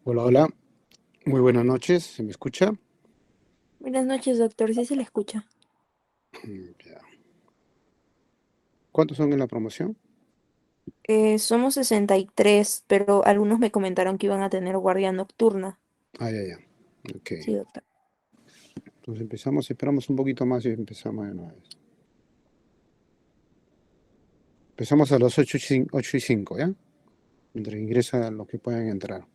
Hola, hola. Muy buenas noches. ¿Se me escucha? Buenas noches, doctor. Sí se le escucha. Ya. ¿Cuántos son en la promoción? Somos 63, pero algunos me comentaron que iban a tener guardia nocturna. Ah, ya, ya. Ok. Sí, doctor. Entonces empezamos, esperamos un poquito más y empezamos de una vez. Empezamos a las 8:05, ¿ya? Mientras ingresan los que pueden entrar.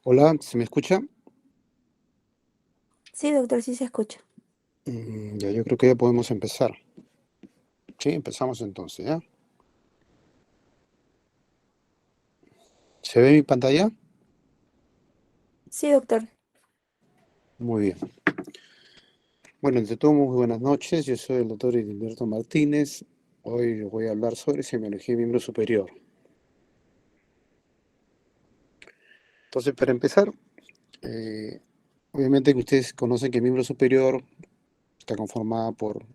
Hola, ¿se me escucha? Sí, doctor, sí se escucha. Ya, yo creo que ya podemos empezar. Sí, empezamos entonces, ¿ya? ¿Se ve mi pantalla? Sí, doctor. Muy bien. Bueno, ante todo, muy buenas noches. Yo soy el doctor Edilberto Martínez. Hoy voy a hablar sobre semiología de miembro superior. Entonces, para empezar, eh, obviamente que ustedes conocen que el miembro superior está conformada por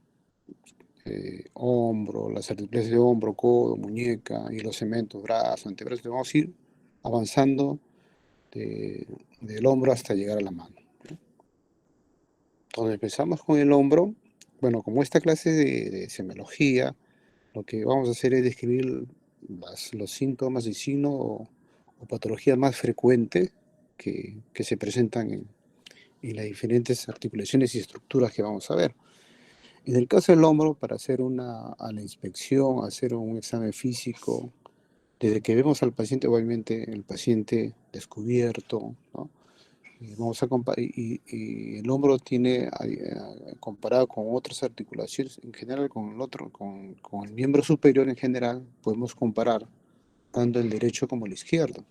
hombro, las articulaciones de hombro, codo, muñeca y los segmentos, brazo, antebrazo. Vamos a ir avanzando del hombro hasta llegar a la mano. Entonces, empezamos con el hombro. Bueno, como esta clase de semiología, lo que vamos a hacer es describir los síntomas y signos o patologías más frecuentes que se presentan en las diferentes articulaciones y estructuras que vamos a ver. En el caso del hombro, para hacer a la inspección, hacer un examen físico, desde que vemos al paciente, obviamente el paciente descubierto, ¿no? Y el hombro tiene, comparado con otras articulaciones, en general con el miembro superior en general, podemos comparar tanto el derecho como el izquierdo.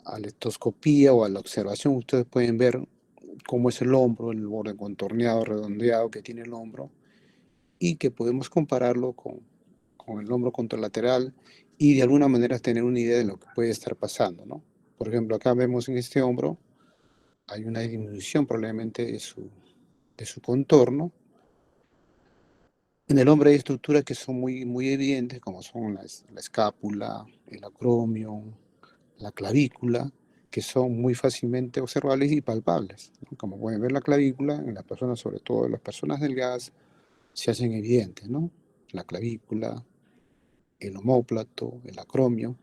A la estoscopía o a la observación, ustedes pueden ver cómo es el hombro, el borde contorneado, redondeado que tiene el hombro, y que podemos compararlo con el hombro contralateral y de alguna manera tener una idea de lo que puede estar pasando, ¿no? Por ejemplo, acá vemos en este hombro hay una disminución probablemente de su contorno. En el hombre hay estructuras que son muy evidentes, como son la escápula, el acromio, la clavícula, que son muy fácilmente observables y palpables, ¿no? Como pueden ver, la clavícula en las personas, sobre todo en las personas delgadas, se hacen evidentes, ¿no? La clavícula, el omóplato, el acromio,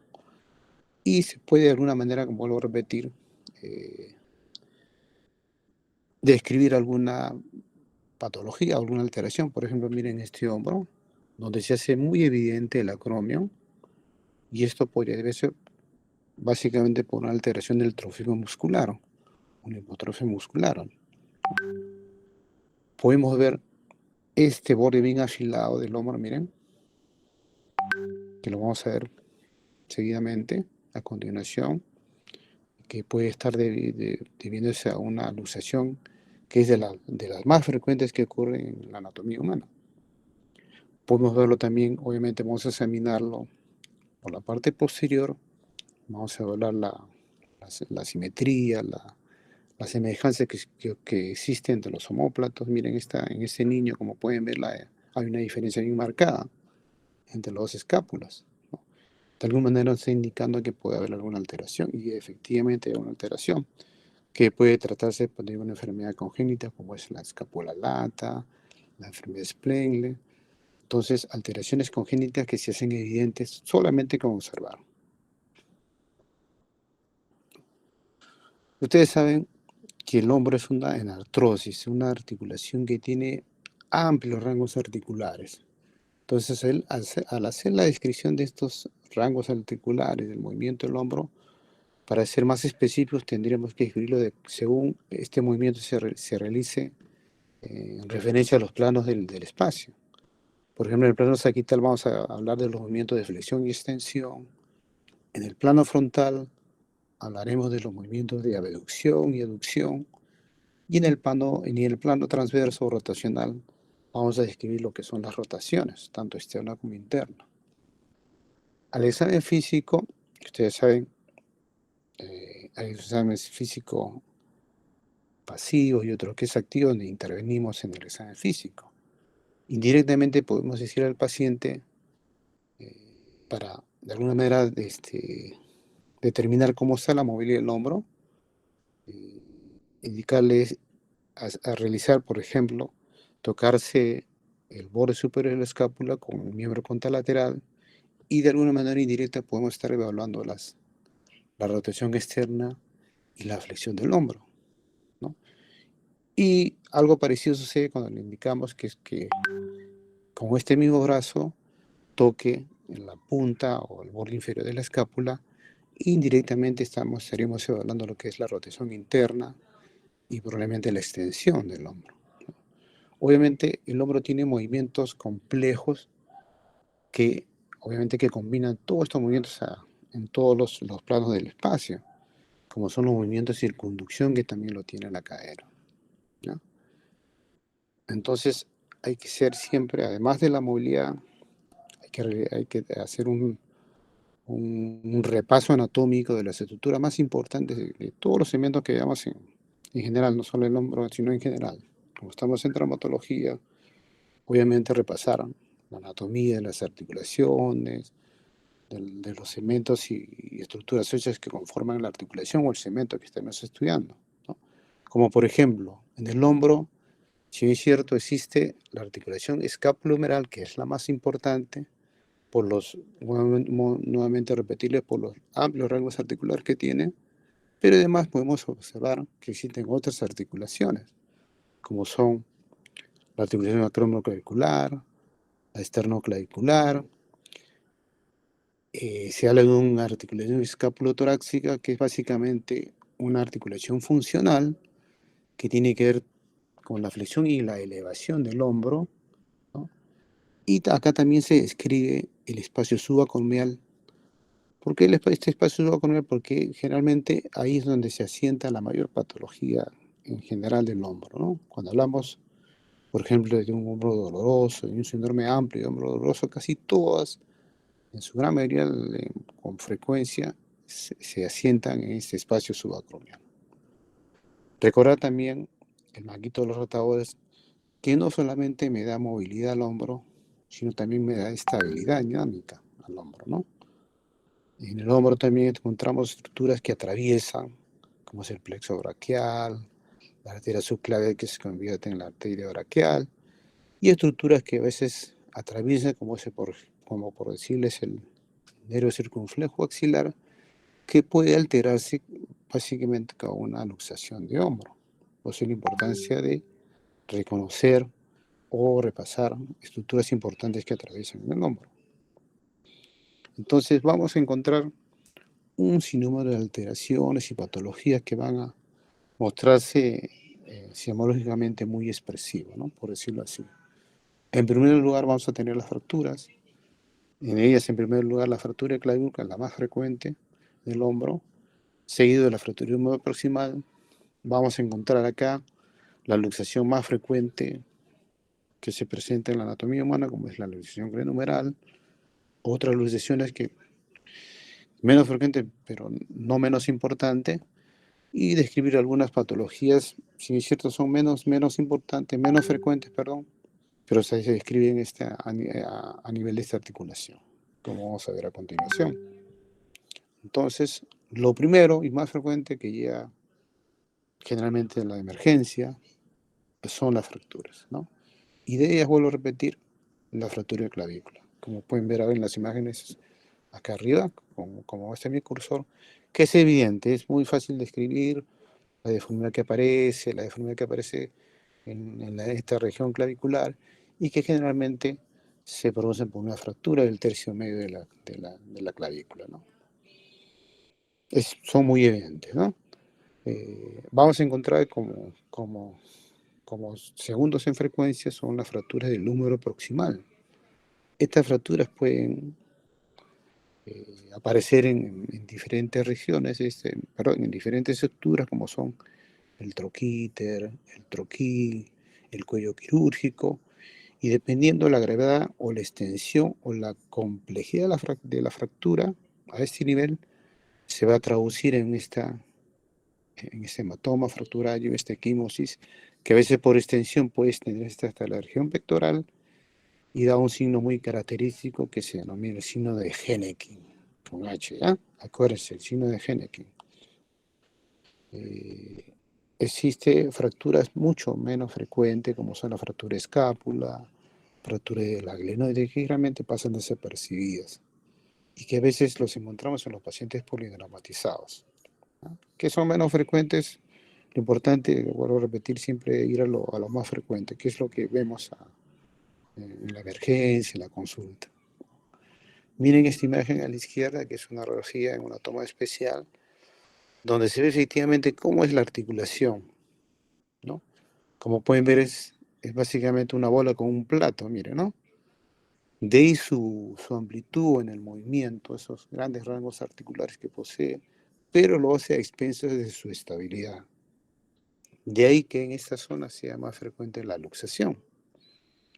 y se puede de alguna manera, como vuelvo a repetir, eh, describir alguna patología, alguna alteración. Por ejemplo, miren este hombro, donde se hace muy evidente el acromio, y esto debe ser básicamente por una alteración del trofismo muscular, una hipotrofia muscular. Podemos ver este borde bien afilado del hombro, miren, que lo vamos a ver seguidamente a continuación, que puede estar debiéndose a una luxación que es de las más frecuentes que ocurren en la anatomía humana. Podemos verlo también, obviamente vamos a examinarlo por la parte posterior, vamos a evaluar la simetría, la semejanza que existe entre los omóplatos. Miren, en este niño, como pueden ver, hay una diferencia bien marcada entre las dos escápulas, ¿no? De alguna manera está indicando que puede haber alguna alteración, y efectivamente hay una alteración que puede tratarse de una enfermedad congénita como es la escapula-lata, la enfermedad de Sprengel. Entonces, alteraciones congénitas que se hacen evidentes solamente con observar. Ustedes saben que el hombro es una enartrosis, una articulación que tiene amplios rangos articulares. Entonces, al hacer la descripción de estos rangos articulares del movimiento del hombro, para ser más específicos, tendríamos que escribirlo según este movimiento se realice en referencia a los planos del espacio. Por ejemplo, en el plano sagital vamos a hablar de los movimientos de flexión y extensión. En el plano frontal hablaremos de los movimientos de abducción y aducción. Y en el plano transverso o rotacional vamos a describir lo que son las rotaciones, tanto externa como interna. Al examen físico, ustedes saben, hay exámenes físicos pasivos y otros que es activo, donde intervenimos en el examen físico. Indirectamente podemos decir al paciente, para de alguna manera determinar cómo está la movilidad del hombro, eh, indicarles a realizar, por ejemplo, tocarse el borde superior de la escápula con el miembro contralateral, y de alguna manera indirecta podemos estar evaluando la rotación externa y la flexión del hombro, ¿no? Y algo parecido sucede cuando le indicamos que es que con este mismo brazo toque en la punta o el borde inferior de la escápula. Indirectamente estaríamos evaluando lo que es la rotación interna y probablemente la extensión del hombro. Obviamente el hombro tiene movimientos complejos que obviamente que combinan todos estos movimientos en todos los planos del espacio, como son los movimientos de circunducción, que también lo tiene la cadera, ¿no? Entonces, hay que ser siempre, además de la movilidad, hay que hacer un repaso anatómico de las estructuras más importantes de todos los segmentos que veamos en general, no solo el hombro, sino en general. Como estamos en traumatología, obviamente repasar la anatomía de las articulaciones, de los segmentos y estructuras óseas que conforman la articulación o el segmento que estamos estudiando, ¿no? Como por ejemplo, en el hombro, si bien es cierto, existe la articulación escapulohumeral, que es la más importante, por los, nuevamente repetirles, por los amplios rangos articulares que tiene, pero además podemos observar que existen otras articulaciones, como son la articulación acromioclavicular, la esternoclavicular. Se habla de una articulación escapulotorácica, que es básicamente una articulación funcional que tiene que ver con la flexión y la elevación del hombro, ¿no? Y acá también se describe el espacio subacromial. ¿Por qué este espacio subacromial? Porque generalmente ahí es donde se asienta la mayor patología en general del hombro, ¿no? Cuando hablamos, por ejemplo, de un hombro doloroso, de un síndrome amplio de hombro doloroso, casi todas, en su gran mayoría, con frecuencia, se asientan en este espacio subacromial. Recordar también el manguito de los rotadores, que no solamente me da movilidad al hombro, sino también me da estabilidad dinámica al hombro, ¿no? En el hombro también encontramos estructuras que atraviesan, como es el plexo braquial, la arteria subclavial que se convierte en la arteria braquial, y estructuras que a veces atraviesan, como por decirles el nervio circunflejo axilar, que puede alterarse básicamente con una luxación de hombro. Por eso la importancia de reconocer o repasar estructuras importantes que atraviesan el hombro. Entonces vamos a encontrar un sinnúmero de alteraciones y patologías que van a mostrarse siamológicamente muy expresivas, ¿no? Por decirlo así. En primer lugar vamos a tener las fracturas. En ellas, en primer lugar, la fractura de clavícula, la más frecuente del hombro, seguido de la fractura húmero proximal. Vamos a encontrar acá la luxación más frecuente que se presenta en la anatomía humana, como es la luxación glenohumeral. Otras luxaciones que menos frecuente, pero no menos importante, y describir algunas patologías, si es cierto, son menos importantes, menos frecuentes, perdón, pero se describen a nivel de esta articulación, como vamos a ver a continuación. Entonces, lo primero y más frecuente que llega generalmente en la emergencia son las fracturas, ¿no? Y de ellas vuelvo a repetir la fractura de clavícula. Como pueden ver ahora en las imágenes acá arriba, como este es mi cursor, que es evidente, es muy fácil de escribir la deformidad que aparece en esta región clavicular y que generalmente se producen por una fractura del tercio medio de la clavícula, ¿no? Son muy evidentes, ¿no? Vamos a encontrar como segundos en frecuencia son las fracturas del húmero proximal. Estas fracturas pueden aparecer en diferentes regiones, perdón, en diferentes estructuras como son el troquíter, el troquil, el cuello quirúrgico, y dependiendo de la gravedad o la extensión o la complejidad de la fractura a este nivel, se va a traducir en este hematoma fracturario, esta equimosis, que a veces por extensión puede extenderse hasta la región pectoral y da un signo muy característico que se denomina el signo de Henneking, con H, ¿ya? Acuérdense, el signo de Henneking. Existe fracturas mucho menos frecuentes, como son la fractura de escápula, fractura de la glenoide, que realmente pasan desapercibidas y que a veces los encontramos en los pacientes politraumatizados, ¿no? Que son menos frecuentes. Lo importante, vuelvo a repetir, siempre ir a lo más frecuente, que es lo que vemos en la emergencia, en la consulta. Miren esta imagen a la izquierda, que es una radiografía en una toma especial, donde se ve efectivamente cómo es la articulación, ¿no? Como pueden ver, es básicamente una bola con un plato, miren, ¿no? De ahí su amplitud en el movimiento, esos grandes rangos articulares que posee, pero lo hace a expensas de su estabilidad. De ahí que en esta zona sea más frecuente la luxación.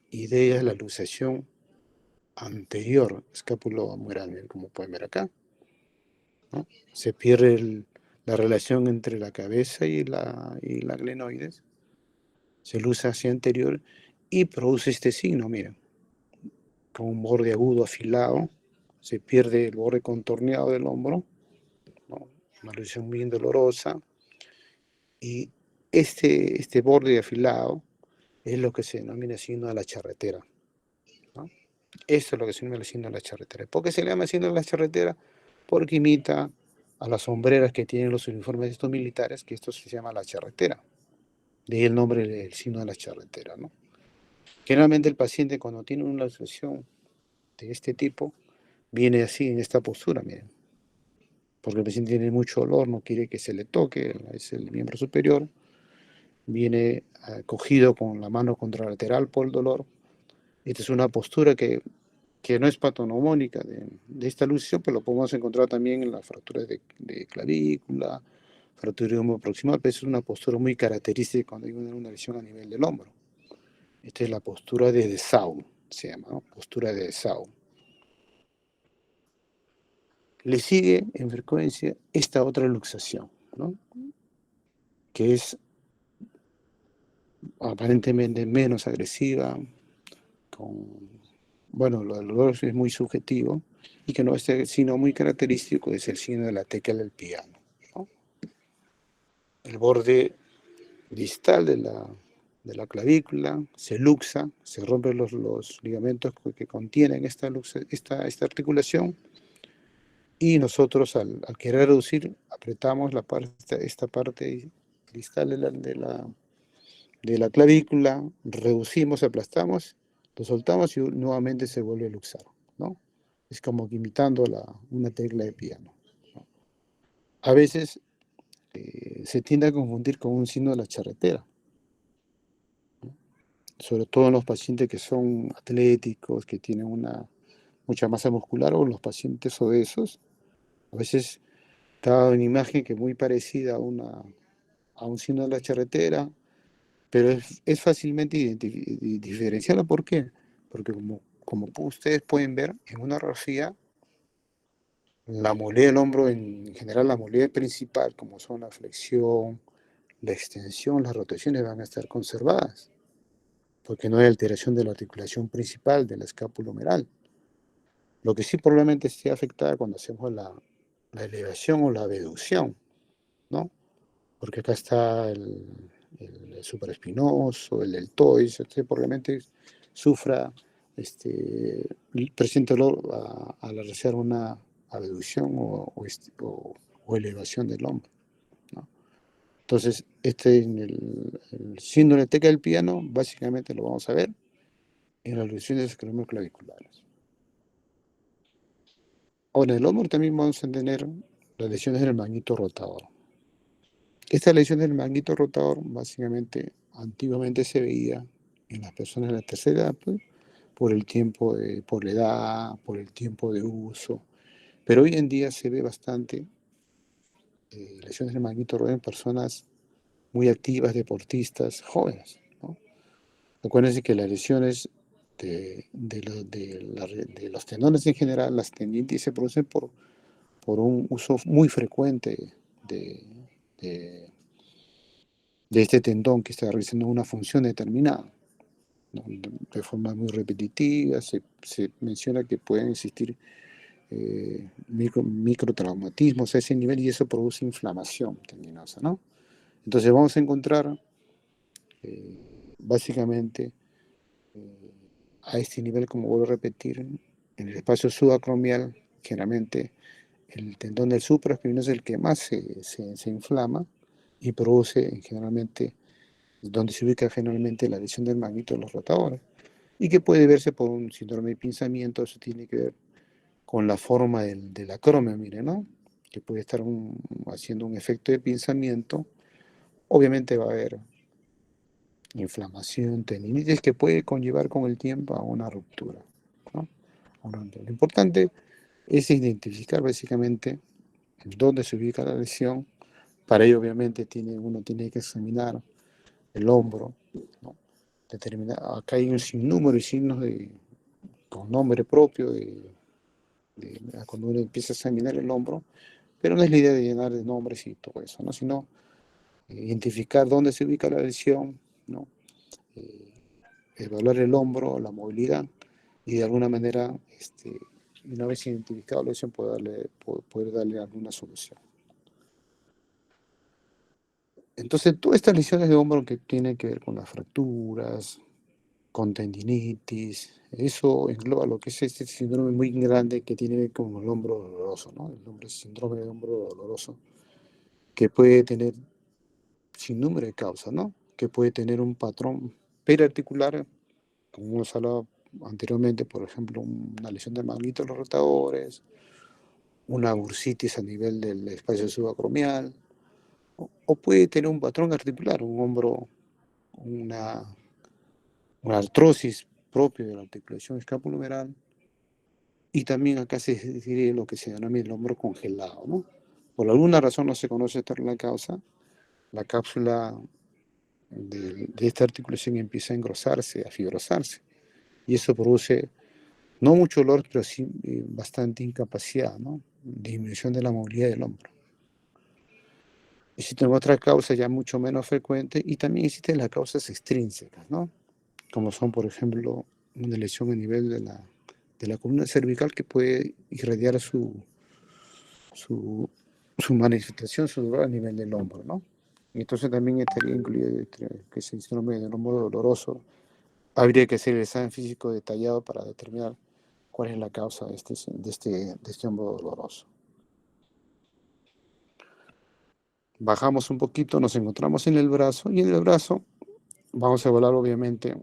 Y de ella es la luxación anterior escapulohumeral, como pueden ver acá, ¿no? Se pierde la relación entre la cabeza y la glenoides, se luxa hacia anterior y produce este signo, miren, con un borde agudo afilado, se pierde el borde contorneado del hombro, ¿no? Una luxación bien dolorosa, y este borde afilado es lo que se denomina signo de la charretera, ¿no? Esto es lo que se denomina el signo de la charretera. ¿Por qué se le llama signo de la charretera? Porque imita a las sombreras que tienen los uniformes de estos militares, que esto se llama la charretera. De ahí el nombre del signo de la charretera, ¿no? Generalmente el paciente cuando tiene una luxación de este tipo, viene así, en esta postura, miren. Porque el paciente tiene mucho dolor, no quiere que se le toque, es el miembro superior, viene cogido con la mano contralateral por el dolor. Esta es una postura que no es patognomónica de esta luxación, pero lo podemos encontrar también en las fracturas de clavícula, fractura de hombro proximal, pero es una postura muy característica cuando hay una lesión a nivel del hombro. Esta es la postura de Dessau, se llama, ¿no? Postura de Dessau. Le sigue en frecuencia esta otra luxación, ¿no? Que es aparentemente menos agresiva, bueno, el dolor es muy subjetivo, y que no es el signo muy característico, es el signo de la tecla del piano, ¿no? El borde distal de la clavícula se luxa, se rompen los ligamentos que contienen esta articulación, y nosotros al querer reducir, apretamos esta parte distal de la clavícula, reducimos, aplastamos, lo soltamos y nuevamente se vuelve a luxar, ¿no? Es como que imitando una tecla de piano, ¿no? A veces se tiende a confundir con un signo de la charretera, ¿no? Sobre todo en los pacientes que son atléticos, que tienen mucha masa muscular, o los pacientes obesos. A veces da una imagen que es muy parecida a un signo de la charretera, pero es fácilmente diferenciarlo. ¿Por qué? Porque como ustedes pueden ver en una radiografía, la movilidad del hombro, en general la movilidad principal, como son la flexión, la extensión, las rotaciones, van a estar conservadas, porque no hay alteración de la articulación principal de la escápula humeral. Lo que sí probablemente esté afectada cuando hacemos la elevación o la abducción, ¿no? Porque acá está el supraespinoso, el deltoides, probablemente sufra, presente dolor al realizar una abducción o elevación del hombro, ¿no? Entonces, en el síndrome de teca del piano, básicamente lo vamos a ver en las lesiones claviculares. Ahora, en el hombro también vamos a tener las lesiones del manguito rotador. Esta lesión del manguito rotador, básicamente, antiguamente se veía en las personas de la tercera edad, pues, por la edad, por el tiempo de uso, pero hoy en día se ve bastante lesiones del manguito rotador en personas muy activas, deportistas, jóvenes, ¿no? Acuérdense que las lesiones de los tendones en general, las tendinitis, se producen por un uso muy frecuente de, de de este tendón que está realizando una función determinada, ¿no? De forma muy repetitiva. Se menciona que pueden existir microtraumatismos a ese nivel, y eso produce inflamación tendinosa, ¿no? Entonces vamos a encontrar básicamente a este nivel, como vuelvo a repetir, en el espacio subacromial, generalmente el tendón del supraespinoso es el que más se inflama y produce generalmente, donde se ubica generalmente la lesión del manguito de los rotadores, y que puede verse por un síndrome de pinzamiento. Eso tiene que ver con la forma del acromio, mire, ¿no? Que puede estar haciendo un efecto de pinzamiento. Obviamente va a haber inflamación, tendinitis, que puede conllevar con el tiempo a una ruptura, ¿no? Lo importante es identificar básicamente dónde se ubica la lesión. Para ello, obviamente, uno tiene que examinar el hombro, ¿no? Acá hay un sinnúmero de signos con nombre propio cuando uno empieza a examinar el hombro, pero no es la idea de llenar de nombres y todo eso, ¿no? Sino identificar dónde se ubica la lesión, ¿no? Eh, Evaluar el hombro, la movilidad, y de alguna manera, una vez identificado la lesión, poder darle alguna solución. Entonces, todas estas lesiones de hombro que tienen que ver con las fracturas, con tendinitis, eso engloba lo que es este síndrome muy grande que tiene que ver con el hombro doloroso, ¿no? El síndrome de hombro doloroso, que puede tener sin número de causas, ¿no? Que puede tener un patrón periarticular, como hemos hablado anteriormente, por ejemplo, una lesión del manguito de los rotadores, una bursitis a nivel del espacio subacromial, o puede tener un patrón articular, un hombro, una, una artrosis propia de la articulación escapulohumeral, y también acá se dice lo que se denomina el hombro congelado, ¿no? Por alguna razón no se conoce la causa, la cápsula de esta articulación empieza a engrosarse, a fibrosarse, y eso produce no mucho dolor, pero sí bastante incapacidad, ¿no? Disminución de la movilidad del hombro. Existen otras causas ya mucho menos frecuentes y también existen las causas extrínsecas, ¿no? Como son, por ejemplo, una lesión a nivel de la columna cervical que puede irradiar su, su manifestación, su dolor a nivel del hombro, ¿no? Y entonces también estaría incluido que es el síndrome del hombro doloroso. Habría que hacer el examen físico detallado para determinar cuál es la causa de este hombro doloroso. Bajamos un poquito, nos encontramos en el brazo, y en el brazo vamos a evaluar obviamente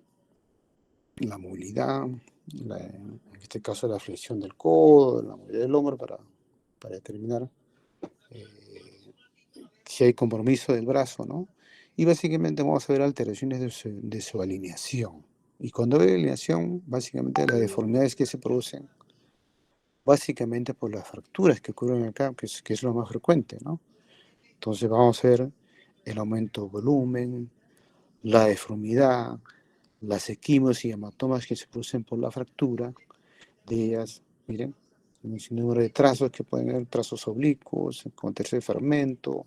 la movilidad, en este caso la flexión del codo, la movilidad del hombro para determinar eh, si hay compromiso del brazo, ¿no? Y básicamente vamos a ver alteraciones de su alineación. Y cuando hay alineación, básicamente las deformidades que se producen, básicamente por las fracturas que ocurren acá, que es lo más frecuente, ¿no? Entonces vamos a ver el aumento de volumen, la deformidad, las equimos y hematomas que se producen por la fractura de ellas. Miren, un sinnúmero de trazos que pueden haber, trazos oblicuos, con tercer fragmento,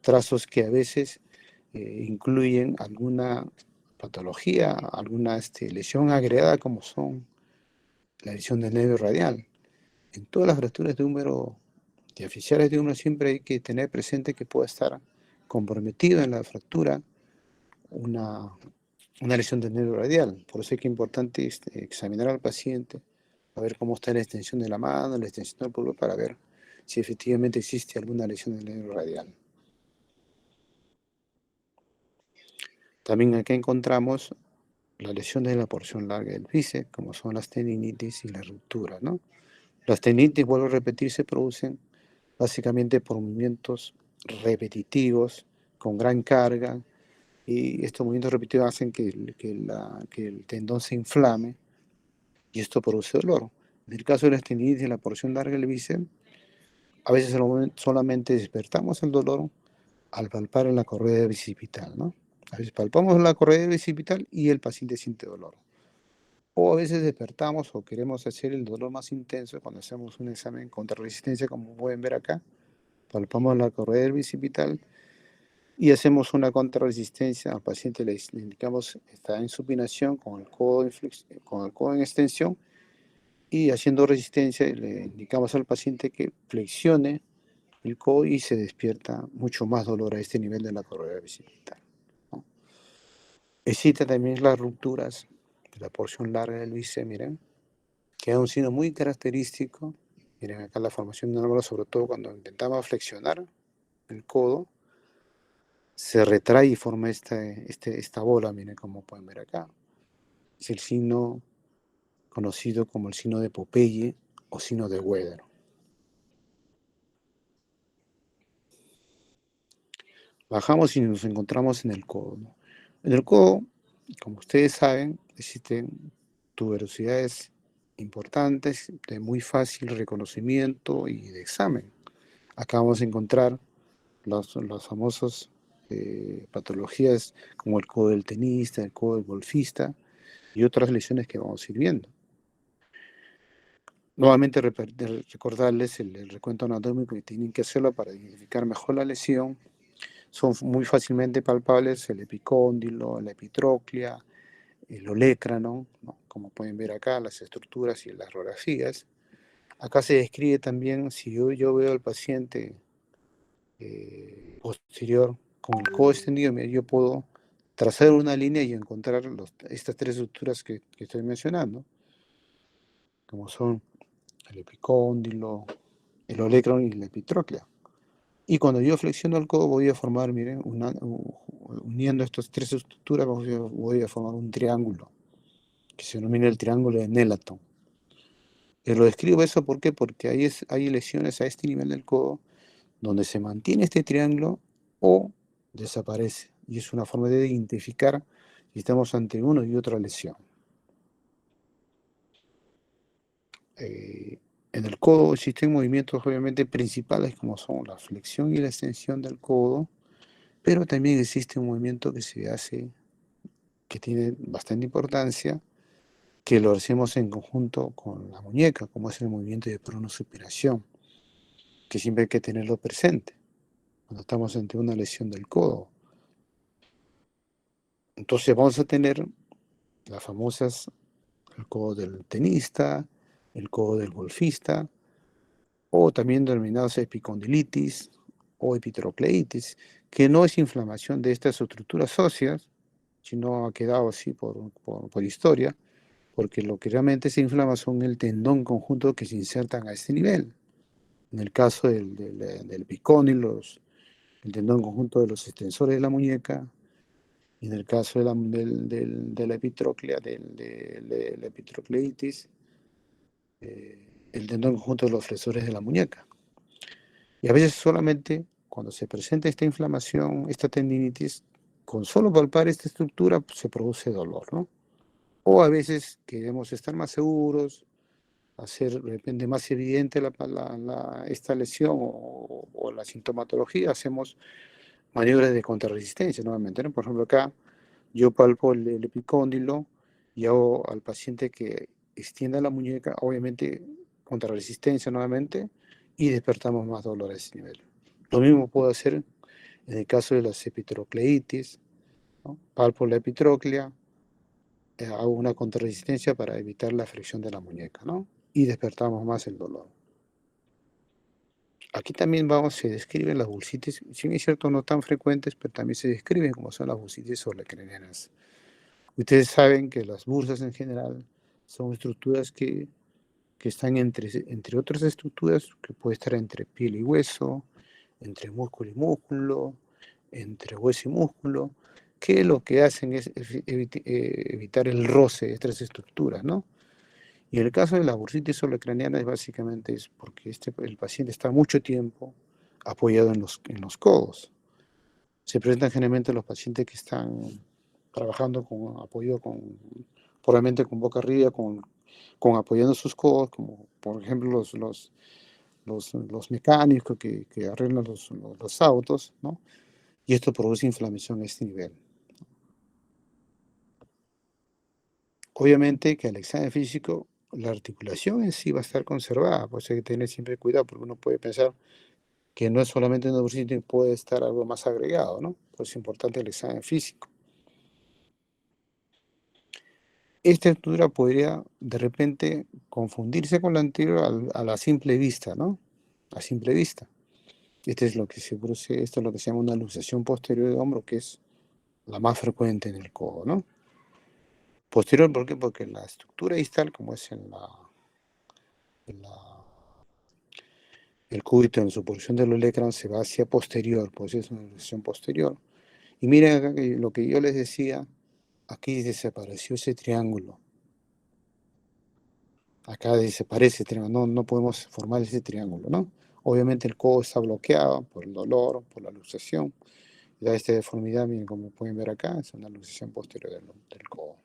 trazos que a veces incluyen alguna patología, alguna lesión agregada, como son la lesión del nervio radial. En todas las fracturas de húmero, diaficiales de húmero, siempre hay que tener presente que puede estar comprometido en la fractura una lesión del nervio radial. Por eso es que es importante examinar al paciente, a ver cómo está la extensión de la mano, la extensión del pulgar, para ver si efectivamente existe alguna lesión del nervio radial. También acá encontramos las lesiones de la porción larga del bíceps, como son las tendinitis y las rupturas, ¿no? Las tendinitis, vuelvo a repetir, se producen básicamente por movimientos repetitivos, con gran carga, y estos movimientos repetitivos hacen que el tendón se inflame, y esto produce dolor. En el caso de las tendinitis de la porción larga del bíceps, a veces solamente despertamos el dolor al palpar en la correa bicipital, ¿no? A veces palpamos la correa bicipital y el paciente siente dolor. O a veces despertamos o queremos hacer el dolor más intenso cuando hacemos un examen contra resistencia, como pueden ver acá. Palpamos la correa bicipital y hacemos una contrarresistencia. Al paciente le indicamos está en supinación con el codo en extensión, y haciendo resistencia le indicamos al paciente que flexione el codo y se despierta mucho más dolor a este nivel de la correa bicipital, ¿no? Existen también las rupturas de la porción larga del bíceps, miren, que es un signo muy característico. Miren acá la formación de una bola, sobre todo cuando intentamos flexionar el codo, se retrae y forma esta bola, miren como pueden ver acá. Es el signo conocido como el signo de Popeye o signo de Weber. Bajamos y nos encontramos en el codo, ¿no? En el codo, como ustedes saben, existen tuberosidades importantes de muy fácil reconocimiento y de examen. Acá vamos a encontrar los famosos patologías como el codo del tenista, el codo del golfista y otras lesiones que vamos a ir viendo. Nuevamente recordarles el recuento anatómico que tienen que hacerlo para identificar mejor la lesión. Son muy fácilmente palpables el epicóndilo, la epitróclea, el olecrano, ¿no? Como pueden ver acá, las estructuras y las radiografías. Acá se describe también, si yo veo al paciente posterior con el codo extendido, yo puedo trazar una línea y encontrar estas tres estructuras que estoy mencionando, como son el epicóndilo, el olecrano y la epitróclea. Y cuando yo flexiono el codo voy a formar, miren, uniendo estas tres estructuras voy a formar un triángulo, que se denomina el triángulo de Nelaton. Lo describo eso ¿por qué? Porque hay lesiones a este nivel del codo donde se mantiene este triángulo o desaparece. Y es una forma de identificar si estamos ante una y otra lesión. En el codo existen movimientos obviamente principales como son la flexión y la extensión del codo, pero también existe un movimiento que se hace, que tiene bastante importancia, que lo hacemos en conjunto con la muñeca, como es el movimiento de pronosupinación, que siempre hay que tenerlo presente cuando estamos ante una lesión del codo. Entonces vamos a tener las famosas, el codo del tenista, el codo del golfista, o también denominados epicondilitis o epitrocleitis, que no es inflamación de estas estructuras óseas, sino ha quedado así por historia, porque lo que realmente se inflama son el tendón conjunto que se insertan a este nivel. En el caso del epicóndilo, el tendón conjunto de los extensores de la muñeca, y en el caso de la epitróclea, de la epitrocleitis, el tendón conjunto de los flexores de la muñeca. Y a veces solamente cuando se presenta esta inflamación, esta tendinitis, con solo palpar esta estructura pues, se produce dolor, ¿no? O a veces queremos estar más seguros, hacer de repente más evidente esta lesión o la sintomatología, hacemos maniobras de contrarresistencia nuevamente, ¿no? Por ejemplo, acá yo palpo el epicóndilo y hago al paciente que extienda la muñeca, obviamente contrarresistencia nuevamente, y despertamos más dolor a ese nivel. Lo mismo puedo hacer en el caso de las epitrocleitis, ¿no? Palpo la epitróclea, hago una contrarresistencia para evitar la fricción de la muñeca, ¿no? Y despertamos más el dolor. Aquí también se describen las bursitis, si bien es cierto no tan frecuentes, pero también se describen como son las bursitis olecranianas. Ustedes saben que las bursas en general son estructuras que están entre otras estructuras, que puede estar entre piel y hueso, entre músculo y músculo, entre hueso y músculo, que lo que hacen es evitar el roce de estas estructuras, ¿no? Y en el caso de la bursitis olecraniana básicamente es porque el paciente está mucho tiempo apoyado en los codos. Se presentan generalmente los pacientes que están trabajando con apoyo probablemente con boca arriba, apoyando sus codos, como por ejemplo los mecánicos que arreglan los autos, ¿no? Y esto produce inflamación a este nivel. Obviamente que al examen físico la articulación en sí va a estar conservada, pues hay que tener siempre cuidado, porque uno puede pensar que no es solamente una bursitis, puede estar algo más agregado, ¿no? Pues es importante el examen físico. Esta estructura podría de repente confundirse con la anterior a la simple vista, ¿no? A simple vista. Esto es lo que se produce, esto es lo que se llama una luxación posterior de hombro, que es la más frecuente en el codo, ¿no? Posterior, ¿por qué? Porque la estructura distal, como es el cúbito en su porción del olecrano, se va hacia posterior, pues es una luxación posterior. Y miren acá que lo que yo les decía, aquí desapareció ese triángulo. Acá desaparece ese triángulo, no podemos formar ese triángulo, ¿no? Obviamente el codo está bloqueado por el dolor, por la luxación. Ya esta deformidad, miren, como pueden ver acá, es una luxación posterior del codo.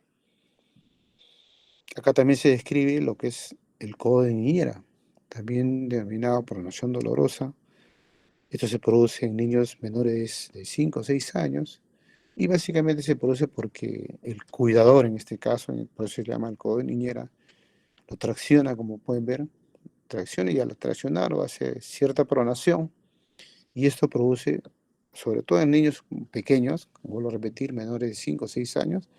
Acá también se describe lo que es el codo de niñera, también denominado pronación dolorosa, Esto se produce en niños menores de 5 o 6 años y básicamente se produce porque el cuidador, en este caso, por eso se llama el codo de niñera, lo tracciona, como pueden ver, tracciona y al traccionar hace cierta pronación y esto produce, sobre todo en niños pequeños, vuelvo a repetir, menores de 5 o 6 años,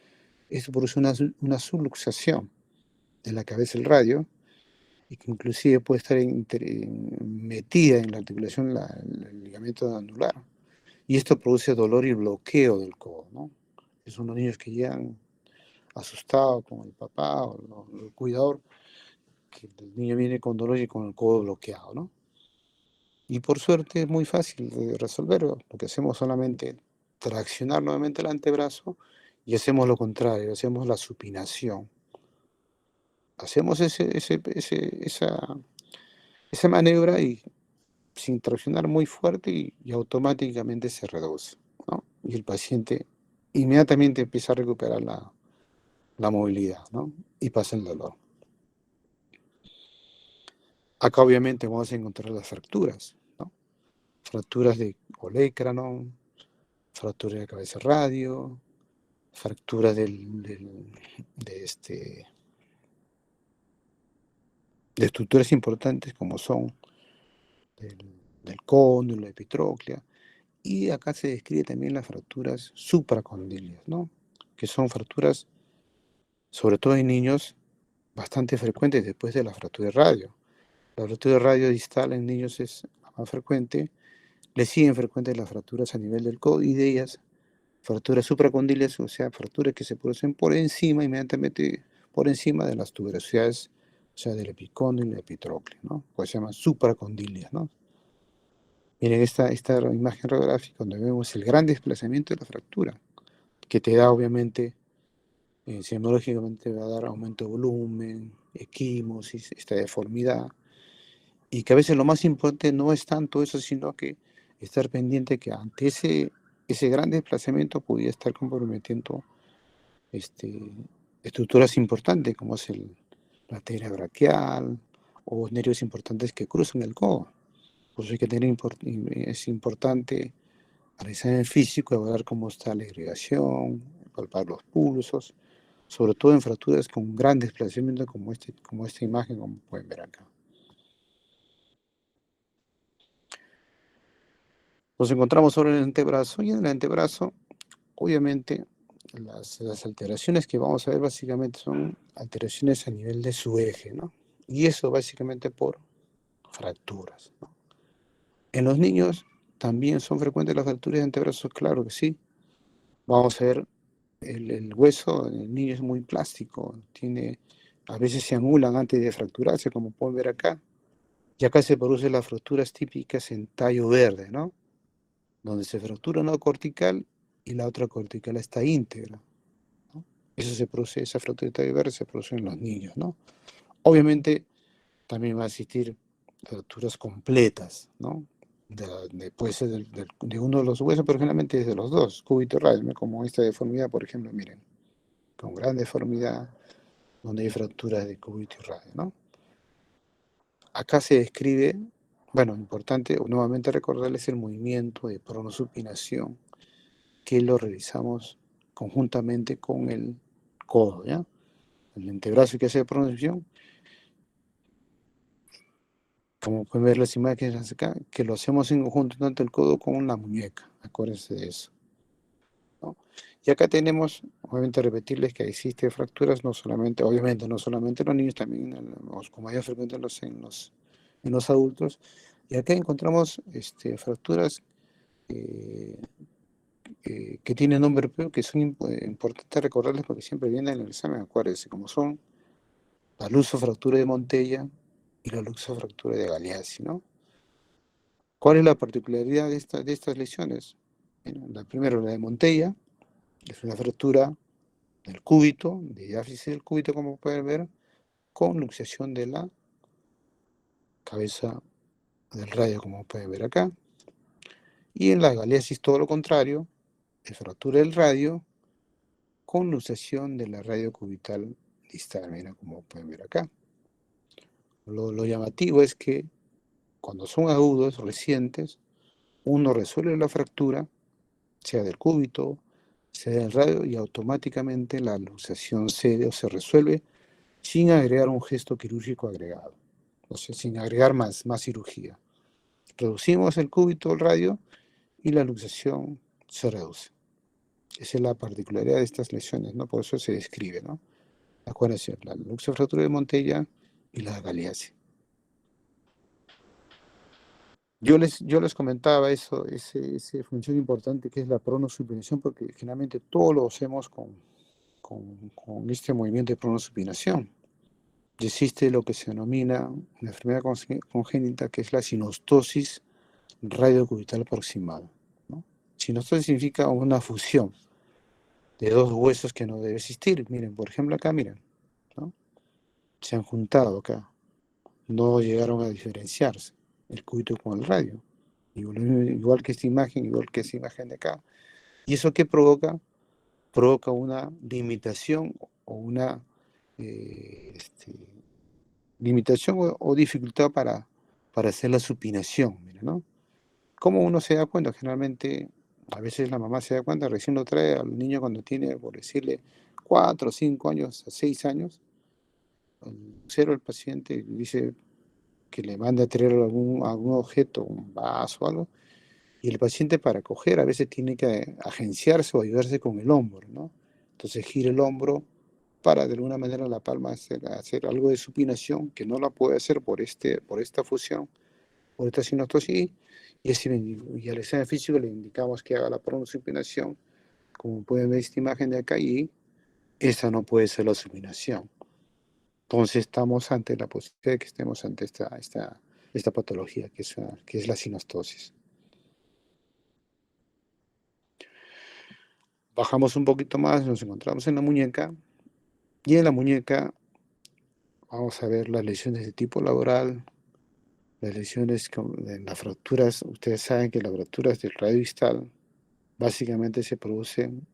esto produce una subluxación de la cabeza del radio y que inclusive puede estar metida en la articulación el ligamento anular. Y esto produce dolor y bloqueo del codo, ¿no? Son los niños que llegan asustados con el papá o el cuidador, que el niño viene con dolor y con el codo bloqueado, ¿no? Y por suerte es muy fácil de resolverlo. Lo que hacemos solamente traccionar nuevamente el antebrazo y hacemos lo contrario, hacemos la supinación. Hacemos esa maniobra y sin traccionar muy fuerte y automáticamente se reduce, ¿no? Y el paciente inmediatamente empieza a recuperar la movilidad, ¿no? Y pasa el dolor. Acá obviamente vamos a encontrar las fracturas, ¿no? Fracturas de olecrano, fracturas de cabeza radio, fracturas de estructuras importantes como son del, del cóndilo, la epitróclea, y acá se describe también las fracturas supracondilias, ¿no? Que son fracturas, sobre todo en niños, bastante frecuentes después de la fractura de radio. La fractura de radio distal en niños es la más frecuente, le siguen frecuentes las fracturas a nivel del codo y de ellas fracturas supracondilias, o sea, fracturas que se producen por encima, inmediatamente por encima de las tuberosidades, o sea, del epicóndilo y la epitróclea, ¿no? Pues se llaman supracondilias, ¿no? Miren esta imagen radiográfica donde vemos el gran desplazamiento de la fractura, que te da obviamente, semiológicamente va a dar aumento de volumen, equimosis, esta deformidad, y que a veces lo más importante no es tanto eso, sino que estar pendiente que ante ese gran desplazamiento podía estar comprometiendo estructuras importantes como es la arteria braquial o nervios importantes que cruzan el codo. Por eso hay que tener, es importante realizar el físico, evaluar cómo está la irrigación, palpar los pulsos, sobre todo en fracturas con gran desplazamiento como esta imagen, como pueden ver acá. Nos encontramos sobre el antebrazo y en el antebrazo, obviamente, las alteraciones que vamos a ver básicamente son alteraciones a nivel de su eje, ¿no? Y eso básicamente por fracturas, ¿no? En los niños también son frecuentes las fracturas de antebrazos, claro que sí. Vamos a ver, el hueso en el niño es muy plástico, a veces se anulan antes de fracturarse, como pueden ver acá. Y acá se producen las fracturas típicas en tallo verde, ¿no? Donde se fractura una cortical y la otra cortical está íntegra, ¿no? Esa fractura de tallo verde se produce en los niños, ¿no? Obviamente también va a existir fracturas completas, ¿no? Puede ser de uno de los huesos, pero generalmente es de los dos, cúbito y radio, ¿no? Como esta deformidad, por ejemplo, miren, con gran deformidad, donde hay fracturas de cúbito y radio, ¿no? Acá se describe, bueno, importante nuevamente recordarles el movimiento de pronosupinación que lo realizamos conjuntamente con el codo, ¿ya? El antebrazo que hace pronunciación, como pueden ver las imágenes acá, que lo hacemos en conjunto tanto el codo como la muñeca, acuérdense de eso, ¿no? Y acá tenemos, obviamente repetirles que existen fracturas, no solamente, obviamente, no solamente en los niños, también con mayor frecuencia en los adultos, y acá encontramos fracturas eh, que tienen nombre propio, que son importantes recordarles porque siempre vienen en el examen, acuérdense, como son la luxofractura de Montella y la luxofractura de Galeazzi, ¿no? ¿Cuál es la particularidad de estas lesiones? Bueno, la primera, la de Montella, es una fractura del cúbito, de diáfisis del cúbito, como pueden ver, con luxación de la cabeza del radio, como pueden ver acá. Y en la Galeazzi todo lo contrario, es fractura del radio con luxación de la radio cubital distal, mira, como pueden ver acá. Lo llamativo es que cuando son agudos, recientes, uno resuelve la fractura, sea del cúbito, sea del radio, y automáticamente la luxación cede o se resuelve sin agregar un gesto quirúrgico agregado, o sea, sin agregar más cirugía. Reducimos el cúbito, el radio, y la luxación se reduce. Esa es la particularidad de estas lesiones, ¿no? Por eso se describe, ¿no? Acuérdense, la luxofractura de Montella y la galease. Yo les comentaba eso, esa función importante que es la pronosupinación, porque generalmente todo lo hacemos con este movimiento de pronosupinación. Y existe lo que se denomina una enfermedad congénita, que es la sinostosis radiocubital proximal, ¿no? Sinostosis significa una fusión de dos huesos que no debe existir. Miren, por ejemplo acá, miren, ¿no? Se han juntado acá, no llegaron a diferenciarse el cúbito con el radio. Igual que esta imagen, igual que esa imagen de acá. ¿Y eso qué provoca? Provoca una limitación o una limitación o dificultad para hacer la supinación, mira, ¿no? ¿Cómo uno se da cuenta? Generalmente, a veces la mamá se da cuenta, recién lo trae al niño cuando tiene, por decirle, 4, 5 años, 6 años. Cero el paciente dice que le manda a traer algún objeto, un vaso o algo, y el paciente para coger a veces tiene que agenciarse o ayudarse con el hombro, ¿no? Entonces gira el hombro para de alguna manera la palma hacer algo de supinación que no la puede hacer por esta fusión, por esta sinostosis, y al examen físico le indicamos que haga la pronosupinación, como pueden ver esta imagen de acá, y esa no puede ser la supinación. Entonces estamos ante la posibilidad de que estemos ante esta patología que es la sinostosis. Bajamos un poquito más, nos encontramos en la muñeca, y en la muñeca vamos a ver las lesiones de tipo laboral, las lesiones en las fracturas. Ustedes saben que las fracturas del radio distal básicamente se producen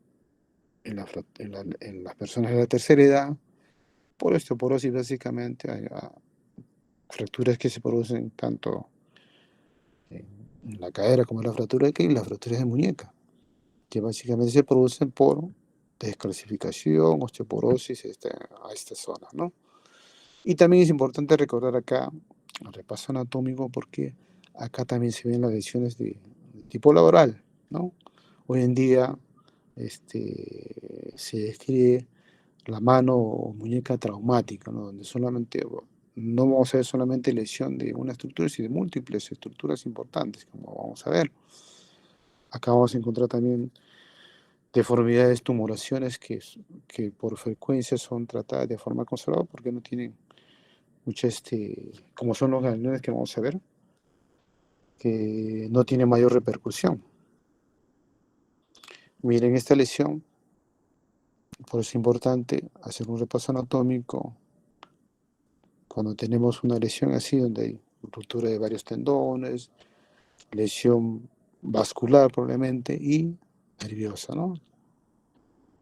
en las personas de la tercera edad, por osteoporosis básicamente. Hay fracturas que se producen tanto en la cadera como en la fractura de Kane y las fracturas de muñeca, que básicamente se producen por descalcificación, osteoporosis a estas zonas, ¿no? Y también es importante recordar acá el repaso anatómico, porque acá también se ven las lesiones de tipo laboral, ¿no? Hoy en día se describe la mano o muñeca traumática, ¿no? Donde no vamos a ver solamente lesión de una estructura, sino de múltiples estructuras importantes, como vamos a ver. Acá vamos a encontrar también deformidades, tumoraciones que por frecuencia son tratadas de forma conservadora porque no tienen mucha, como son los gangliones que vamos a ver, que no tiene mayor repercusión. Miren esta lesión, por eso es importante hacer un repaso anatómico cuando tenemos una lesión así, donde hay ruptura de varios tendones, lesión vascular probablemente y nerviosa, ¿no?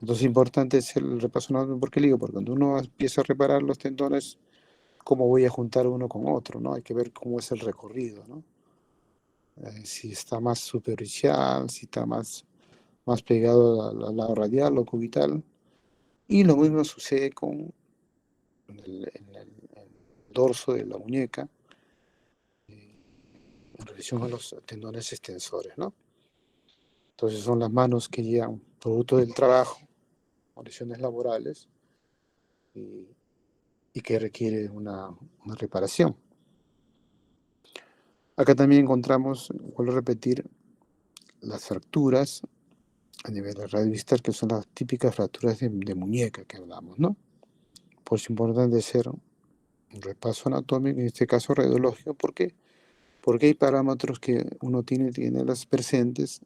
Entonces es importante hacer el repaso anatómico. ¿Por qué digo? Porque cuando uno empieza a reparar los tendones, ¿cómo voy a juntar uno con otro, no? Hay que ver cómo es el recorrido, ¿no? Si está más superficial, si está más pegado al lado radial o cubital. Y lo mismo sucede con el dorso de la muñeca en relación a los tendones extensores, ¿no? Entonces son las manos que llegan producto del trabajo, o lesiones laborales, y que requiere una reparación. Acá también encontramos, vuelvo a repetir, las fracturas a nivel de radio distal, que son las típicas fracturas de muñeca que hablamos, ¿no? Pues es importante hacer un repaso anatómico, en este caso radiológico. ¿Por qué? Porque hay parámetros que uno tiene que tenerlas presentes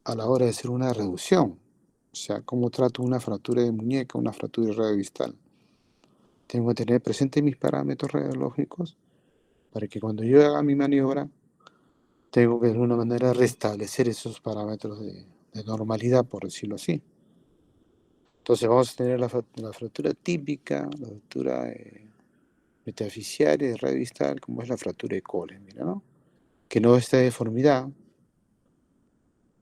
a la hora de hacer una reducción. O sea, cómo trato una fractura de muñeca, una fractura radiodistal. Tengo que tener presentes mis parámetros radiológicos para que cuando yo haga mi maniobra, tengo que de alguna manera restablecer esos parámetros de normalidad, por decirlo así. Entonces vamos a tener la fractura típica, la fractura metafisiaria de radio distal, como es la fractura de Kohler, mira, ¿no? Que no está deformidad,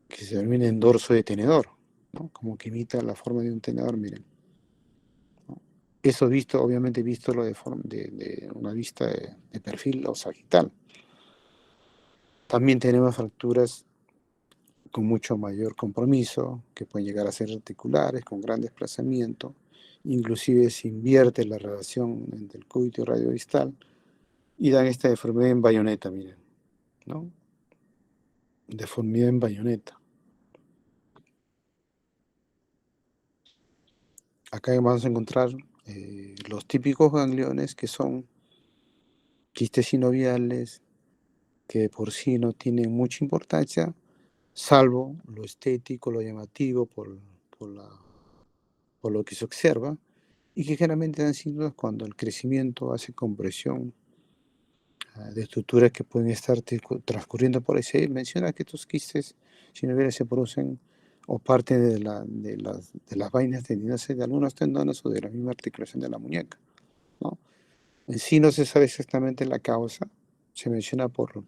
que se denomina en dorso de tenedor, ¿no? Como que imita la forma de un tenedor, miren. ¿No? Eso visto, obviamente visto lo de una vista de perfil o sagital. También tenemos fracturas con mucho mayor compromiso, que pueden llegar a ser articulares, con gran desplazamiento, inclusive se invierte la relación entre el cúbito y radio distal, y dan esta deformidad en bayoneta, miren, ¿no? Deformidad en bayoneta. Acá vamos a encontrar los típicos gangliones que son quistes sinoviales, que por sí no tienen mucha importancia, salvo lo estético, lo llamativo, por, la, por lo que se observa, y que generalmente dan signos cuando el crecimiento hace compresión de estructuras que pueden estar transcurriendo por ahí. Se menciona que estos quistes sinoviales se producen o parte de las vainas tendinosas de algunos tendones o de la misma articulación de la muñeca, ¿no? En sí no se sabe exactamente la causa, se menciona por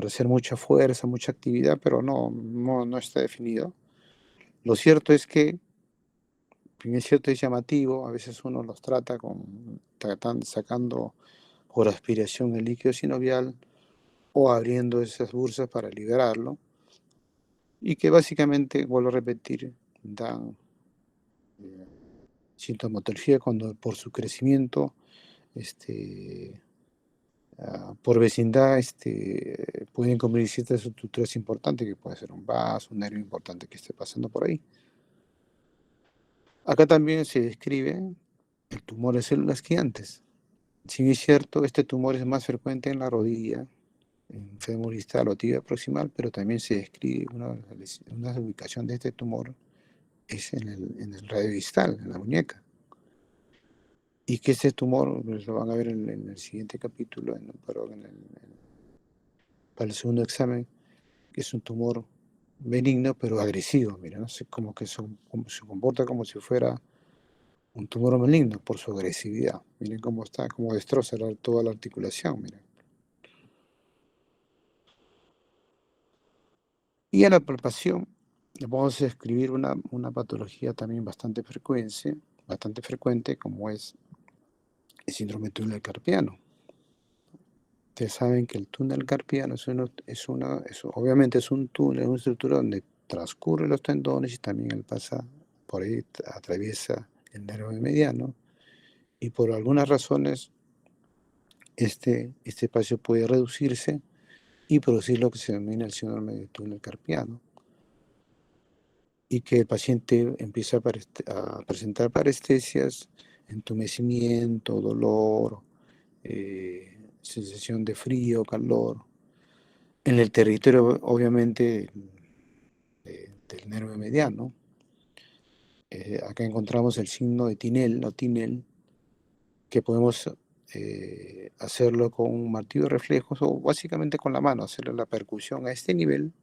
hacer mucha fuerza, mucha actividad, pero no está definido. Lo cierto es que, bien es cierto, es llamativo, a veces uno los trata sacando por aspiración el líquido sinovial o abriendo esas bursas para liberarlo, y que básicamente, vuelvo a repetir, dan sintomatología cuando por su crecimiento, por vecindad, pueden convenir ciertas estructuras importantes, que puede ser un vaso, un nervio importante que esté pasando por ahí. Acá también se describe el tumor de células gigantes. Si bien es cierto, este tumor es más frecuente en la rodilla, en fémur distal o tibia proximal, pero también se describe una ubicación de este tumor es en el radio distal, en la muñeca. Y que este tumor, pues, lo van a ver en el siguiente capítulo, para el segundo examen, que es un tumor benigno pero agresivo, mira, no sé, como se comporta como si fuera un tumor maligno por su agresividad. Miren cómo está, cómo destroza toda la articulación, miren. Y a la palpación, vamos a describir una patología también bastante frecuente, como es el síndrome túnel carpiano. Ustedes saben que el túnel carpiano obviamente es un túnel, es una estructura donde transcurren los tendones y también él pasa por ahí, atraviesa el nervio mediano, y por algunas razones este espacio puede reducirse y producir lo que se denomina el síndrome de túnel carpiano, y que el paciente empieza a presentar parestesias, entumecimiento, dolor, sensación de frío, calor, en el territorio obviamente del nervio mediano. Acá encontramos el signo de Tinel o Tinel, que podemos hacerlo con un martillo de reflejos o básicamente con la mano, hacerle la percusión a este nivel,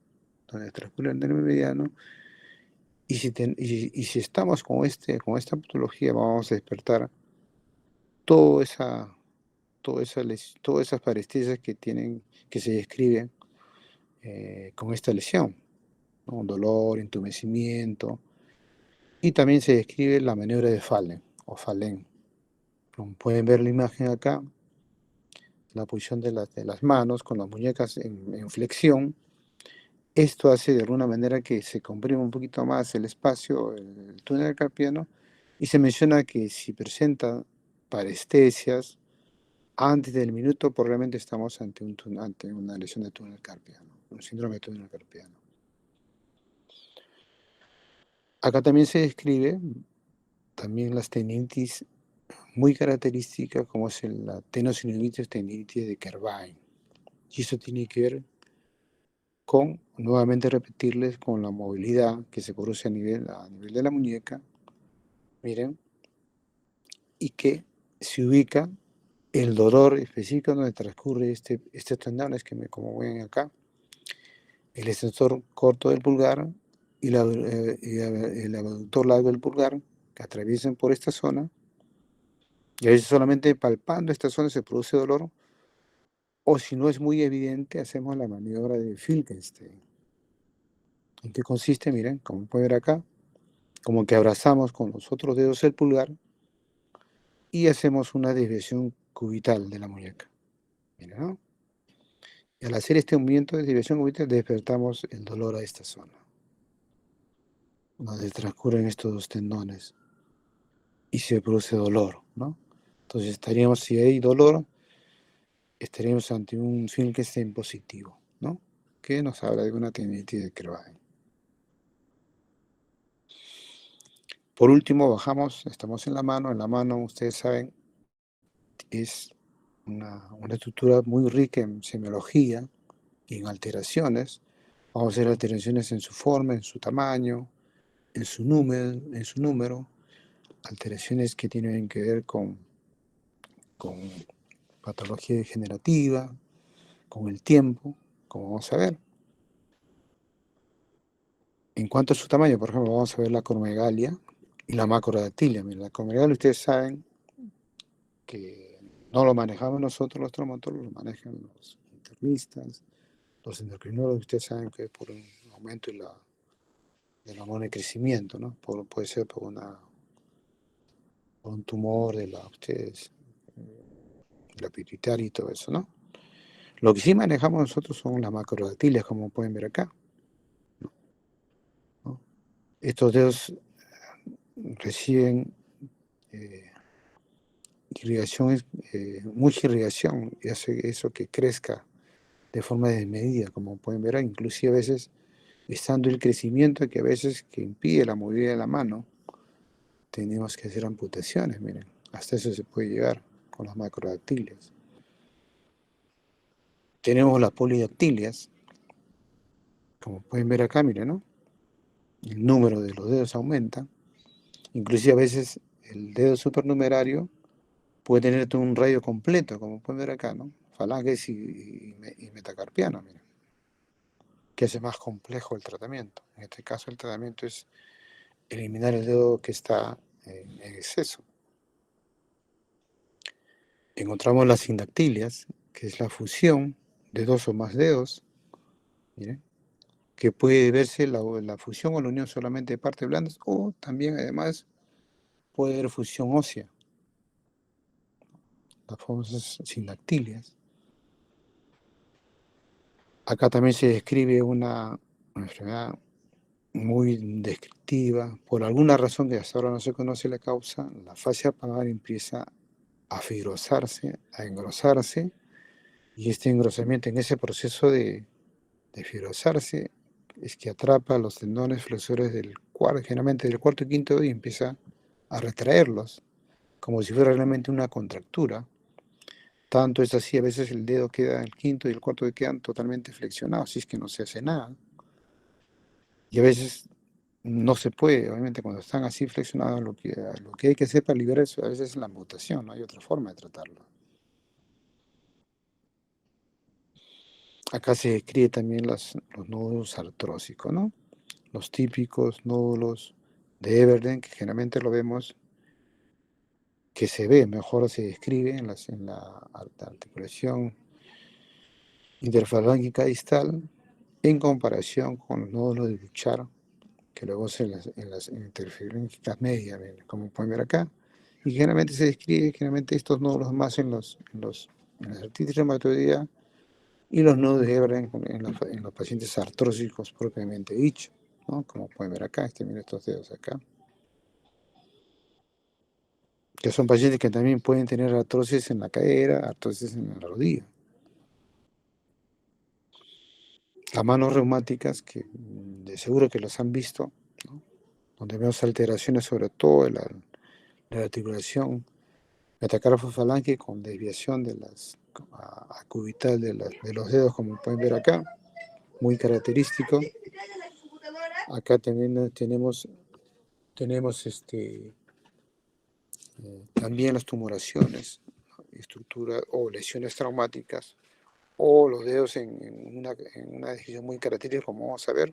donde transcurre el nervio mediano, y si estamos con esta patología, vamos a despertar toda esa, todas esas parestesias que se describen con esta lesión, ¿no? Dolor, entumecimiento, y también se describe la maniobra de Fallen o Fallen. Como pueden ver la imagen acá, la posición de las manos con las muñecas en flexión. Esto hace de alguna manera que se comprima un poquito más el espacio, el túnel carpiano, y se menciona que si presenta parestesias antes del minuto, probablemente estamos ante una lesión de túnel carpiano, un síndrome de túnel carpiano. Acá también se describe también las tendinitis muy características, como es la tenosynovitis tendinitis de Kervain. Y eso tiene que ver con, nuevamente repetirles, con la movilidad que se produce a nivel de la muñeca, miren, y que se ubica el dolor específico donde transcurre este tendones como ven acá, el extensor corto del pulgar y el abductor largo del pulgar, que atraviesan por esta zona, y a veces solamente palpando esta zona se produce dolor, o si no es muy evidente, hacemos la maniobra de Finkelstein. ¿En qué consiste? Miren, como pueden ver acá, como que abrazamos con los otros dedos el pulgar y hacemos una desviación cubital de la muñeca. Miren, ¿no? Y al hacer este movimiento de desviación cubital despertamos el dolor a esta zona, donde transcurren estos dos tendones y se produce dolor, ¿no? Entonces estaríamos, si hay dolor, estaríamos ante un Finkelstein positivo, ¿no? Que nos habla de una tendinitis de Kreutzfeldt. Por último, bajamos, estamos en la mano, ustedes saben, es una estructura muy rica en semiología y en alteraciones. Vamos a ver alteraciones en su forma, en su tamaño, en su número, alteraciones que tienen que ver con patología degenerativa, con el tiempo, como vamos a ver. En cuanto a su tamaño, por ejemplo, vamos a ver la acromegalia y la macrodactilia. Miren, la acromegalia ustedes saben que no lo manejamos nosotros los traumatólogos, lo manejan los internistas, los endocrinólogos. Ustedes saben que es por un aumento de la hormona de crecimiento, ¿no? Puede ser por un tumor de la pituitaria y todo eso, ¿no? Lo que sí manejamos nosotros son las macrodactilias, como pueden ver acá, ¿no? Estos dedos reciben irrigación, mucha irrigación, y hace eso que crezca de forma desmedida, como pueden ver, inclusive a veces, estando el crecimiento que a veces que impide la movilidad de la mano, tenemos que hacer amputaciones, miren, hasta eso se puede llegar con las macrodactilias. Tenemos las polidactilias, como pueden ver acá, miren, ¿no? El número de los dedos aumenta, inclusive a veces el dedo supernumerario puede tener todo un radio completo, como pueden ver acá, ¿no? Falanges y metacarpiano, miren, que hace más complejo el tratamiento. En este caso el tratamiento es eliminar el dedo que está en exceso. Encontramos las sindactilias, que es la fusión de dos o más dedos, miren, que puede verse la fusión o la unión solamente de partes blandas, o también además puede haber fusión ósea, las famosas sindactilias. Acá también se describe una enfermedad muy descriptiva, por alguna razón que hasta ahora no se conoce la causa, la fascia palmar empieza a fibrosarse, a engrosarse, y este engrosamiento en ese proceso de fibrosarse es que atrapa los tendones flexores del cuarto, generalmente del cuarto y quinto dedo, y empieza a retraerlos, como si fuera realmente una contractura. Tanto es así, a veces el dedo queda, el quinto y el cuarto quedan totalmente flexionados, si es que no se hace nada. Y a veces no se puede, obviamente cuando están así flexionados, lo que hay que hacer para liberar eso a veces es la amputación, no hay otra forma de tratarlo. Acá se describe también los nódulos artrósicos, ¿no? Los típicos nódulos de Everden, que generalmente lo vemos, que se ve, mejor se describe en la articulación interfalángica distal, en comparación con los nódulos de Bouchard, que luego se en las interfalángicas medias, como pueden ver acá, y generalmente se describe generalmente estos nódulos más en la artritis reumatoidea y los nódulos de Everden en los pacientes artrósicos propiamente dicho, ¿no? Como pueden ver acá, miren estos dedos acá, que son pacientes que también pueden tener artrosis en la cadera, artrosis en la rodilla. Las manos reumáticas, que de seguro que los han visto, ¿no? Donde vemos alteraciones sobre todo de la articulación metacarpofalángica con desviación de a cubital de los dedos, como pueden ver acá, muy característico. Acá también tenemos también las tumoraciones, ¿no? Estructuras o lesiones traumáticas, o los dedos en una decisión muy característica, como vamos a ver,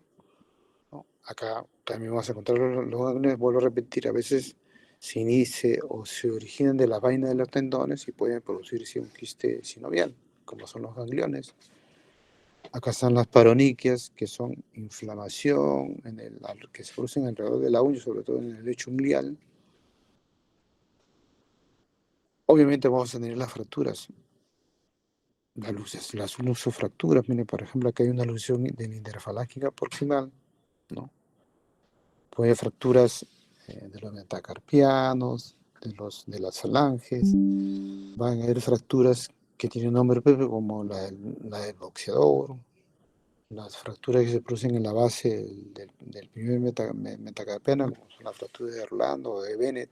¿no? Acá también vamos a encontrar los ganglios, vuelvo a repetir, a veces se inicia o se originan de la vaina de los tendones y pueden producirse un quiste sinovial, como son los gangliones. Acá están las paroniquias, que son inflamación que se producen alrededor de la uña, sobre todo en el lecho unguial. Obviamente vamos a tener las fracturas, las lusofracturas. Miren, por ejemplo, acá hay una alusión de la interfalágica proximal, ¿no? Puede haber fracturas de los metacarpianos, de las falanges. Van a haber fracturas que tienen nombre propio, como la del boxeador, las fracturas que se producen en la base del primer metacarpiano, como son las fracturas de Orlando o de Bennett,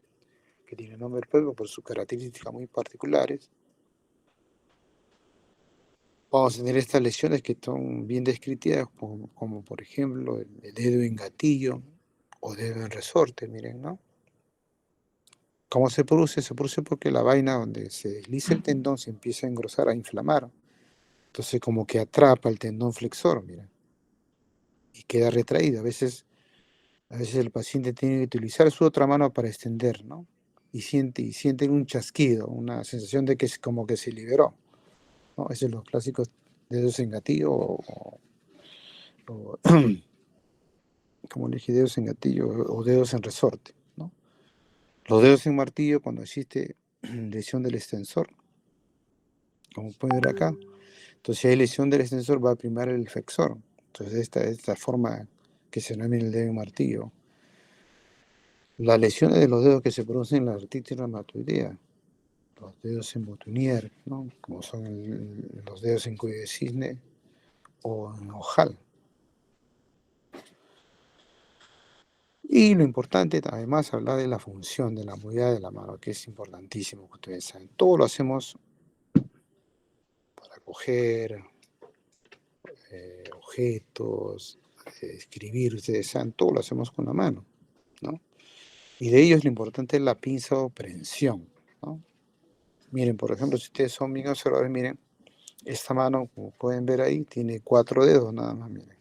que tienen nombre propio por sus características muy particulares. Vamos a tener estas lesiones que son bien descritas, como por ejemplo el dedo en gatillo o dedo en resorte, miren, ¿no? ¿Cómo se produce? Se produce porque la vaina donde se desliza el tendón se empieza a engrosar, a inflamar. Entonces como que atrapa el tendón flexor, miren, y queda retraído. A veces el paciente tiene que utilizar su otra mano para extender, ¿no? Y siente un chasquido, una sensación de que es como que se liberó, ¿no? Esos son los clásicos dedos en gatillo o como le dije, dedos en gatillo o dedos en resorte, ¿no? Los dedos en martillo cuando existe lesión del extensor, como pueden ver acá. Entonces, si hay lesión del extensor, va a primar el flexor. Entonces, esta forma que se denomina el dedo en martillo. Las lesiones de los dedos que se producen en la artritis reumatoidea, los dedos en botonier, ¿no? Como son los dedos en cuello de cisne o en ojal. Y lo importante, además, hablar de la función, de la movilidad de la mano, que es importantísimo, que ustedes saben. Todo lo hacemos para coger objetos, escribir, ustedes saben, todo lo hacemos con la mano, ¿no? Y de ellos lo importante es la pinza o prensión, ¿no? Miren, por ejemplo, si ustedes son bien observadores, miren, esta mano, como pueden ver ahí, tiene 4 dedos nada más, miren.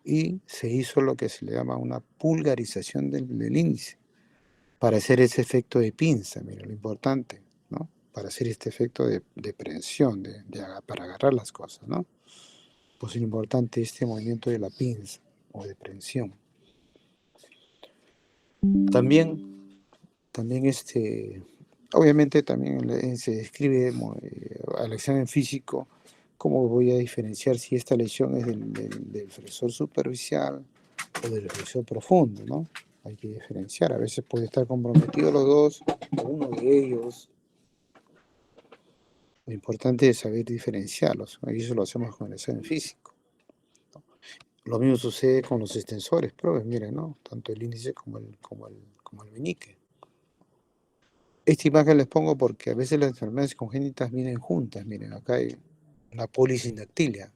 Y se hizo lo que se le llama una pulgarización del índice para hacer ese efecto de pinza, miren, lo importante, ¿no? Para hacer este efecto de prensión, para agarrar las cosas, ¿no? Pues es importante este movimiento de la pinza o de prensión. También obviamente también se describe al examen físico cómo voy a diferenciar si esta lesión es del flexor superficial o del flexor profundo, ¿no? Hay que diferenciar, a veces puede estar comprometido los dos o uno de ellos. Lo importante es saber diferenciarlos, y eso lo hacemos con el examen físico. Lo mismo sucede con los extensores, probes, miren, ¿no? Tanto el índice como el meñique. Esta imagen les pongo porque a veces las enfermedades congénitas vienen juntas. Miren, acá hay una polisindactilia,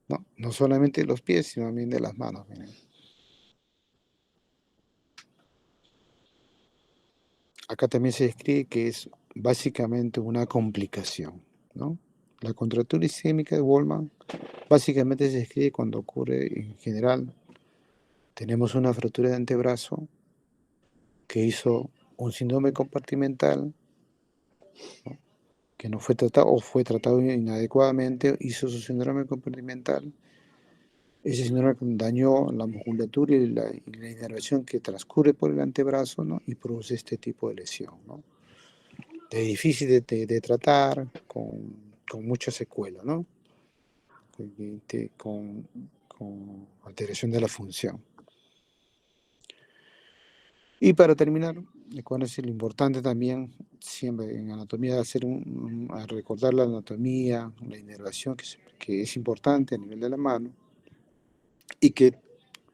¿no? No solamente de los pies, sino también de las manos. Miren. Acá también se describe que es básicamente una complicación, ¿no? La contractura isquémica de Wolman básicamente se describe cuando ocurre en general. Tenemos una fractura de antebrazo que hizo un síndrome compartimental, ¿no? Que no fue tratado o fue tratado inadecuadamente, hizo su síndrome compartimental. Ese síndrome dañó la musculatura y la inervación que transcurre por el antebrazo, ¿no? Y produce este tipo de lesión, ¿no? Es difícil de tratar, con mucha secuela, ¿no? Con, con alteración de la función. Y para terminar, es lo importante también, siempre en anatomía, a recordar la anatomía, la inervación, que es importante a nivel de la mano, y que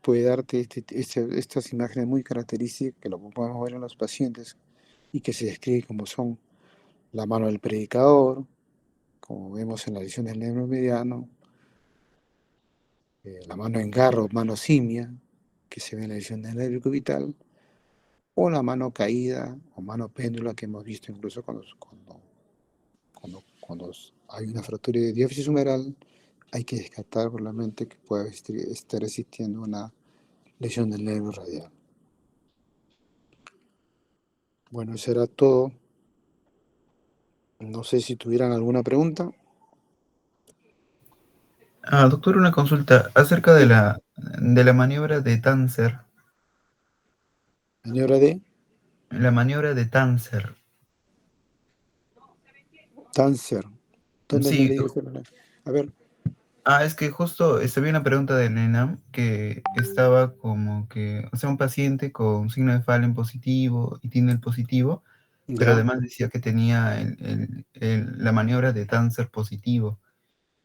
puede darte estas imágenes muy características que lo podemos ver en los pacientes y que se describe como son la mano del predicador, como vemos en la lesión del nervio mediano, la mano en garro, mano simia, que se ve en la lesión del nervio cubital, o la mano caída o mano péndula que hemos visto incluso cuando hay una fractura de diáfisis humeral, hay que descartar probablemente que pueda estar existiendo una lesión del nervio radial. Bueno, eso era todo. No sé si tuvieran alguna pregunta. Doctor, una consulta acerca de Sí, la maniobra de Tanzer. maniobra de La maniobra de Tanzer. cáncer. ¿Dónde me Sí, leí eso? A ver, es que justo vi una pregunta de Elena que estaba como que, o sea, un paciente con signo de Fallen positivo y tiene el positivo, pero ya. además decía que tenía la maniobra de Tanzer positivo.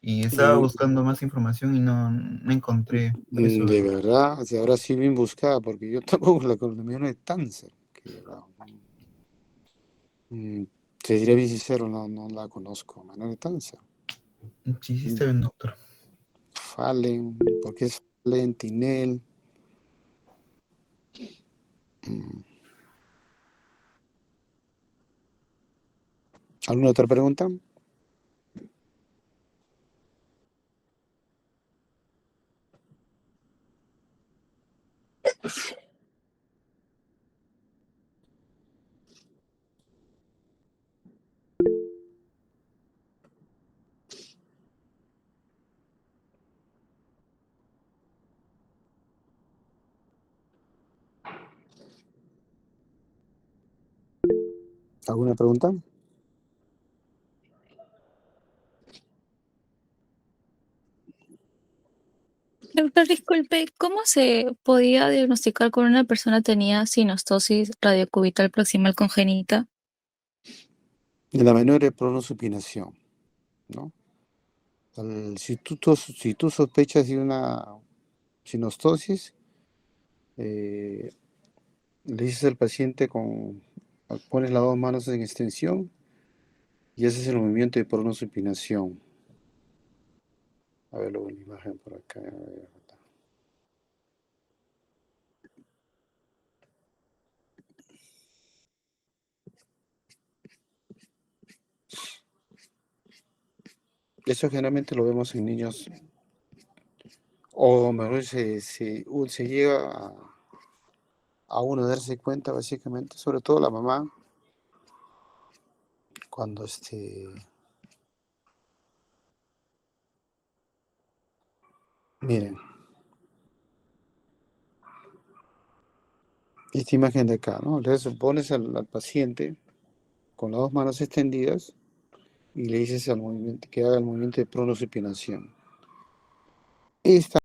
Y estaba Y, buscando más información y no encontré, por eso. de verdad, o sea, ahora sí bien buscada, porque yo tampoco la economía no es cáncer. Que, mm, te diré bien sincero, no la conozco. Manuel de cáncer. Sí, sí, está Mm, bien, doctor. Fallen, porque es Fallen, Tinel. Mm, ¿Alguna otra pregunta? ¿Alguna pregunta? Doctor, disculpe, ¿cómo se podía diagnosticar cuando una persona tenía sinostosis radiocubital proximal congénita? En la menor de pronosupinación, ¿no? Si tú sospechas de una sinostosis, eh, le dices al paciente pones las dos manos en extensión y haces el movimiento de pronosupinación. A ver, luego una imagen por acá. A ver. Eso generalmente lo vemos en niños, o mejor se llega a uno darse cuenta, básicamente, sobre todo la mamá, cuando miren, esta imagen de acá, ¿no? Le pones al paciente con las dos manos extendidas y le dices al movimiento que haga el movimiento de pronosupinación. Esta